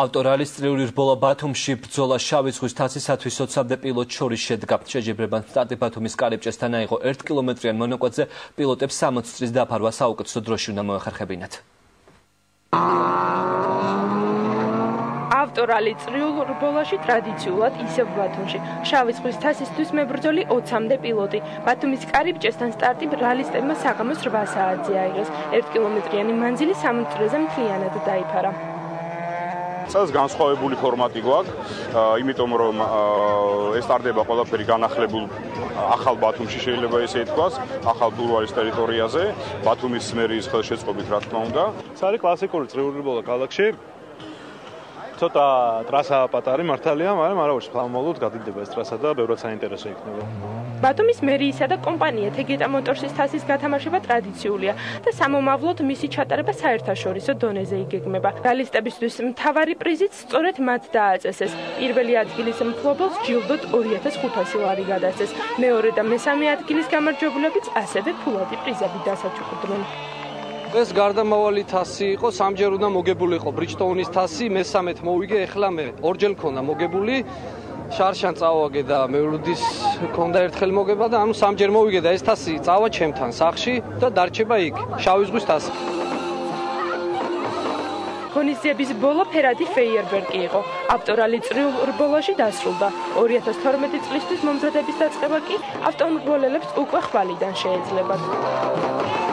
ავტორალის წრიული რბოლა ბათუმში ბრძოლა შავი ზღვის თასისათვის 20-მდე პილოტს შორის შედგა. შეჯიბრებამ სტარტი ბათუმის კარიბჭესთან აიღო 1 კილომეტრიან მონაკვეთზე პილოტებს 60 წრის დაფარვა საუკეთესო დროში უნდა მოეხერხებინათ. ავტორალი წრიულ რბოლაში ტრადიციულად ისევ ბათუმში. შავი ზღვის თასისთვის მებრძოლი 20-მდე პილოტი. ბათუმის კარიბჭესთან სტარტი ბრალისტებმა საღამოს 8 საათზე აიღეს. 1 კილომეტრიანი მანძილი 60 წრეზე მთლიანად დაიფარა. წელს განსხვავებული ფორმატი გვაქვს, იმიტომ რომ ეს ტარდება ყველაფერი განახლებულ ახალ ბათუმში შეიძლება ესე ითქვას, ახალ ბურვალის ტერიტორიაზე, ბათუმის მერიის ხელშეწყობით რა თქმა უნდა. ეს არის კლასიკური წრიული რბოლა ქალაქში. ცოტა ტრასა პატარი მართალია, მაგრამ არავის ფლამოლოდ გადიდება ეს ტრასა და ბევრად საინტერესო იქნება. ბათუმის მერიისა და კომპანია თეგეტა მოტორსის თასის გათამაშება ტრადიციულია და სამომავლოდ მისი ჩატარება საერთაშორისო დონეზე იგეგმება. რალისტებისთვის მთავარი პრიზიც სწორედ მათ დააწესეს. პირველი ადგილის მფლობელს ჯილდოდ 2500 ლარი გადასცეს. მეორე და მესამე ადგილის გამარჯვებულებიც ასევე ფულადი პრიზები დასაჩუქრდნენ. ეს გარდამავალი თასი იყო, სამჯერ უნდა მოგებულიყო ბრიჯტოუნის თასი, მესამედ მოვიგე, ეხლა მე ორჯერ მქონდა მოგებული. შარშან წავაგე და მეურვედის მქონდა ერთხელ მოგება და ანუ სამჯერ მოვიგე და ეს თასი წავა ჩემთან სახში და დარჩება იქ, შავი ზღვის თასი. ღონისძიების ბოლო ფერადი ფეიერბერკი იყო. ავტორალი წრიულ რბოლაში დასრულდა. 2012 წლისთვის მომზადების დაწყება კი ავტომრბოლელებს უკვე ხვალიდან შეეძლებათ.